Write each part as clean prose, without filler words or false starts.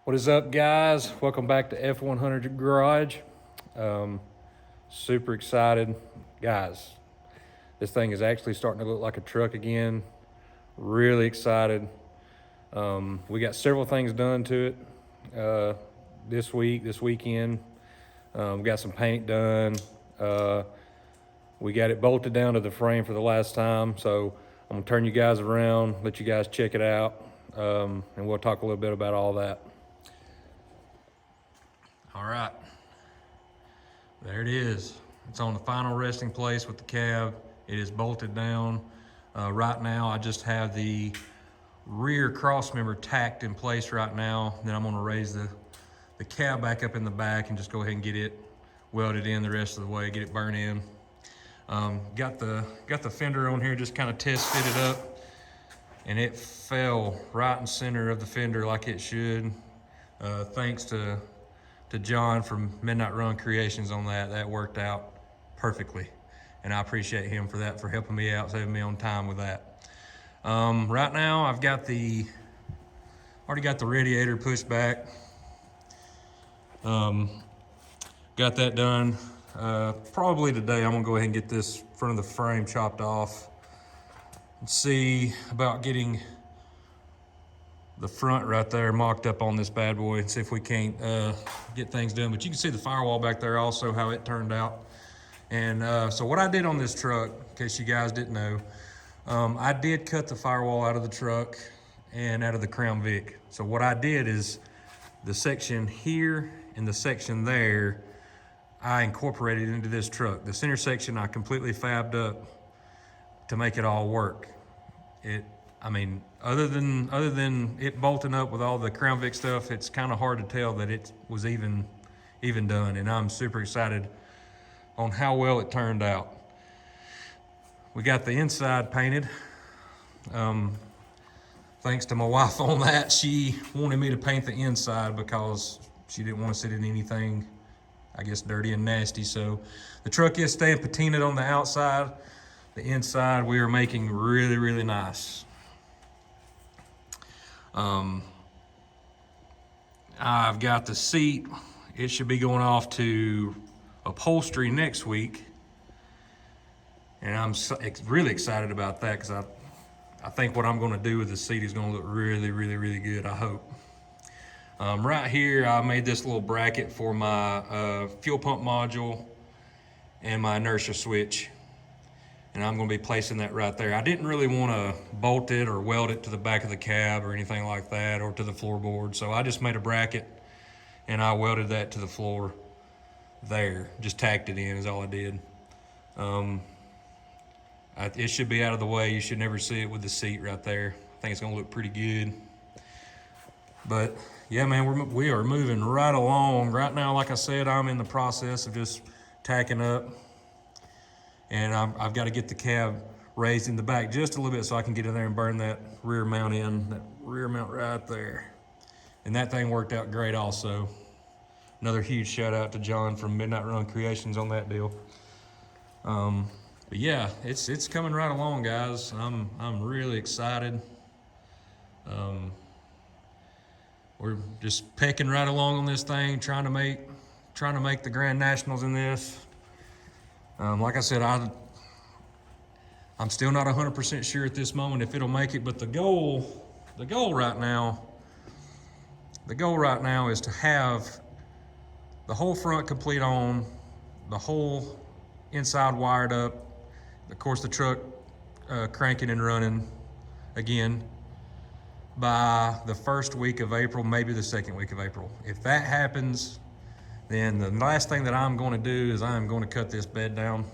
What is up, guys? Welcome back to F100 Garage. Super excited. Guys, this thing is actually starting to look like a truck again. Really excited. We got several things done to it this weekend. We got some paint done. We got it bolted down to the frame for the last time, so I'm gonna turn you guys around, let you guys check it out, and we'll talk a little bit about all that. All right, there it is. It's on the final resting place with the cab. It is bolted down. Right now, I just have the rear cross member tacked in place right now. Then I'm gonna raise the cab back up in the back and just go ahead and get it welded in the rest of the way, get it burnt in. Got the fender on here, just kind of test fitted up, and it fell right in center of the fender like it should. Thanks to John from Midnight Run Creations on that. That worked out perfectly, and I appreciate him for that, for helping me out, saving me on time with that. Right now, I've got already got the radiator pushed back. Got that done. Probably today, I'm gonna go ahead and get this front of the frame chopped off and see about getting the front right there mocked up on this bad boy and see if we can't get things done. But you can see the firewall back there also, how it turned out. And so what I did on this truck, in case you guys didn't know, I did cut the firewall out of the truck and out of the Crown Vic. So what I did is the section here and the section there, I incorporated into this truck. The center section I completely fabbed up to make it all work. Other than it bolting up with all the Crown Vic stuff, it's kind of hard to tell that it was even done, and I'm super excited on how well it turned out. We got the inside painted. Thanks to my wife on that, she wanted me to paint the inside because she didn't want to sit in anything, I guess, dirty and nasty. So the truck is staying patinaed on the outside. The inside we are making really, really nice. I've got the seat. It should be going off to upholstery next week. And I'm really excited about that because I think what I'm gonna do with the seat is gonna look really, really, really good, I hope. Right here, I made this little bracket for my fuel pump module and my inertia switch. And I'm gonna be placing that right there. I didn't really wanna bolt it or weld it to the back of the cab or anything like that, or to the floorboard. So I just made a bracket and I welded that to the floor there. Just tacked it in is all I did. It should be out of the way. You should never see it with the seat right there. I think it's gonna look pretty good. But yeah, man, we are moving right along. Right now, like I said, I'm in the process of just tacking up. And I've got to get the cab raised in the back just a little bit so I can get in there and burn that rear mount in, that rear mount right there. And that thing worked out great also. Another huge shout out to John from Midnight Run Creations on that deal. But yeah, it's coming right along, guys. I'm really excited. We're just pecking right along on this thing, trying to make the Grand Nationals in this. Like I said, I'm still not 100% sure at this moment if it'll make it, but the goal right now is to have the whole front complete on, the whole inside wired up, of course the truck cranking and running again by the first week of April, maybe the second week of April. If that happens, then the last thing that I'm going to do is I'm going to cut this bed down.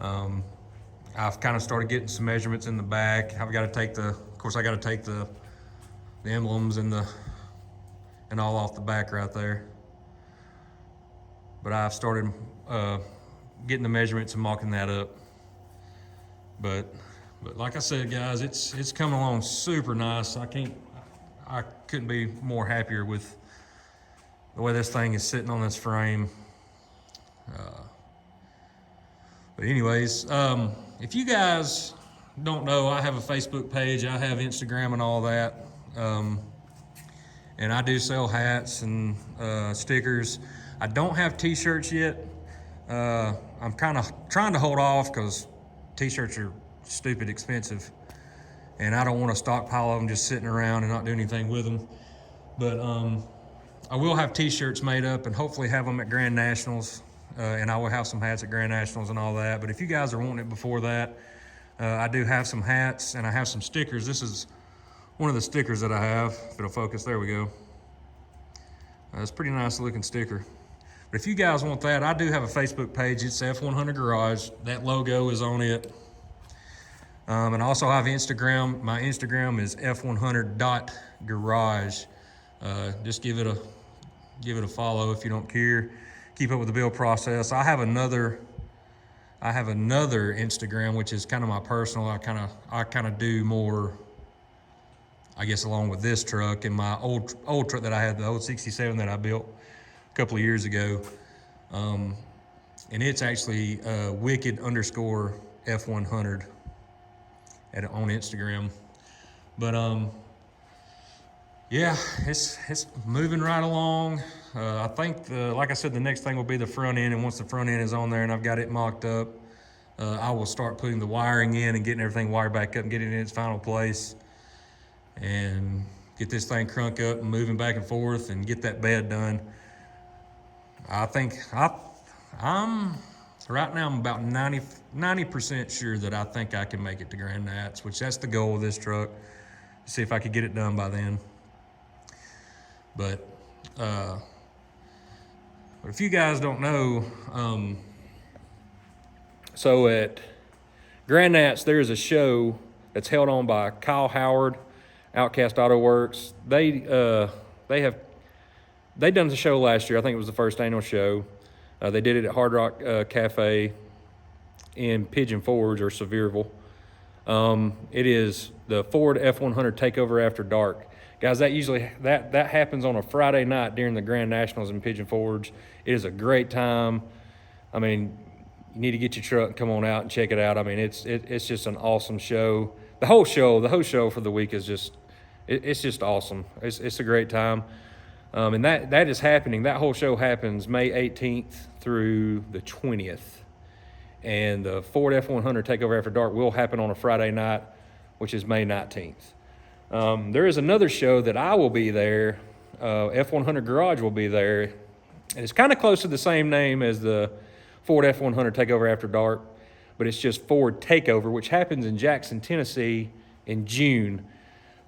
I've kind of started getting some measurements in the back. I've got to take of course I got to take the emblems and all off the back right there. But I've started getting the measurements and mocking that up. But like I said, guys, it's coming along super nice. I couldn't be more happier with the way this thing is sitting on this frame. But anyways, if you guys don't know, I have a Facebook page, I have Instagram and all that. And I do sell hats and stickers. I don't have t-shirts yet. I'm kind of trying to hold off because t-shirts are stupid expensive, and I don't want to stockpile of them just sitting around and not do anything with them. But I will have t-shirts made up and hopefully have them at Grand Nationals, and I will have some hats at Grand Nationals and all that. But if you guys are wanting it before that, I do have some hats and I have some stickers. This is one of the stickers that I have. If it'll focus, there we go. It's a pretty nice looking sticker. But if you guys want that, I do have a Facebook page. It's F100 Garage. That logo is on it. And I also have Instagram. My Instagram is f100.garage. Just give it a follow if you don't care. Keep up with the build process. I have another Instagram, which is kind of my personal. I kind of do more, I guess, along with this truck and my old truck that I had, the old 67 that I built a couple of years ago. And it's actually wicked_F100 on Instagram. But yeah, it's moving right along. I think, like I said, the next thing will be the front end. And once the front end is on there and I've got it mocked up, I will start putting the wiring in and getting everything wired back up and getting it in its final place, and get this thing crunk up and moving back and forth and get that bed done. I think I'm right now, I'm about 90% sure that I think I can make it to Grand Nats, which that's the goal of this truck. See if I could get it done by then. But if you guys don't know, so at Grand Nats, there's a show that's held on by Kyle Howard, Outcast Auto Works. They done the show last year. I think it was the first annual show. They did it at Hard Rock Cafe in Pigeon Forge or Sevierville. It is the Ford F100 Takeover After Dark. Guys, that happens on a Friday night during the Grand Nationals in Pigeon Forge. It is a great time. I mean, you need to get your truck and come on out and check it out. I mean, it's just an awesome show. The whole show for the week is just awesome. It's a great time. And that is happening. That whole show happens May 18th through the 20th. And the Ford F100 Takeover After Dark will happen on a Friday night, which is May 19th. There is another show that I will be there. F100 Garage will be there. And it's kind of close to the same name as the Ford F100 Takeover After Dark, but it's just Ford Takeover, which happens in Jackson, Tennessee in June.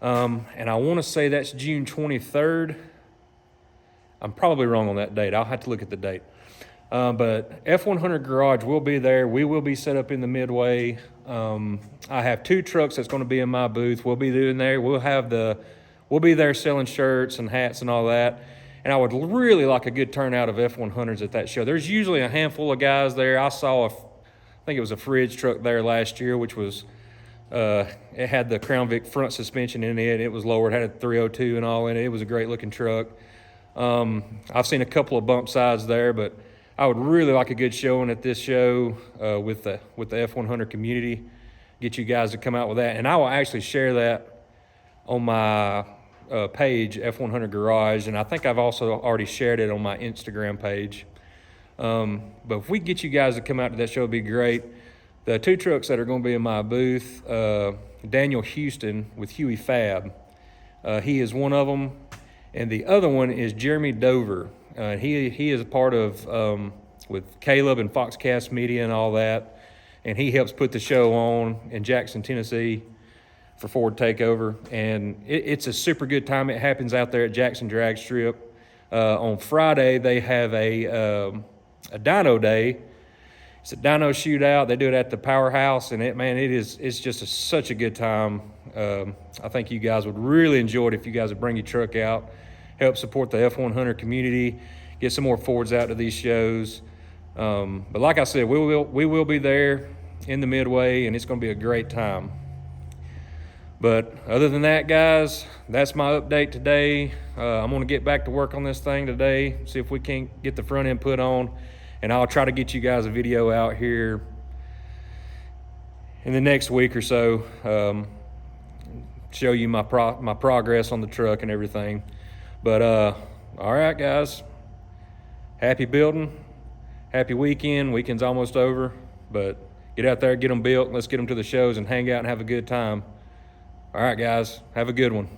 And I want to say that's June 23rd. I'm probably wrong on that date. I'll have to look at the date. But F100 Garage will be there. We will be set up in the midway. I have 2 trucks that's going to be in my booth. We'll be doing there. We'll be there selling shirts and hats and all that. And I would really like a good turnout of F100s at that show. There's usually a handful of guys there. I think it was a Fridge truck there last year, which was, it had the Crown Vic front suspension in it. It was lowered, had a 302 and all in it. It was a great looking truck. I've seen a couple of bump sides there, but I would really like a good showing at this show with the F100 community. Get you guys to come out with that. And I will actually share that on my page, F100 Garage, and I think I've also already shared it on my Instagram page. But if we get you guys to come out to that show, it'd be great. The 2 trucks that are going to be in my booth, Daniel Houston with Huey Fab. He is one of them, and the other one is Jeremy Dover. He is a part of with Caleb and Foxcast Media and all that, and he helps put the show on in Jackson, Tennessee for Ford Takeover, and it's a super good time. It happens out there at Jackson Drag Strip. On Friday, they have a dyno day. It's a dyno shootout. They do it at the Powerhouse, and it's just such a good time. I think you guys would really enjoy it if you guys would bring your truck out, help support the F100 community, get some more Fords out to these shows. But like I said, we will be there in the midway, and it's going to be a great time. But other than that, guys, that's my update today. I'm going to get back to work on this thing today, see if we can get the front end put on, and I'll try to get you guys a video out here in the next week or so, show you my progress on the truck and everything. But all right, guys. Happy building. Happy weekend. Weekend's almost over, but get out there, get them built. Let's get them to the shows and hang out and have a good time. All right, guys. Have a good one.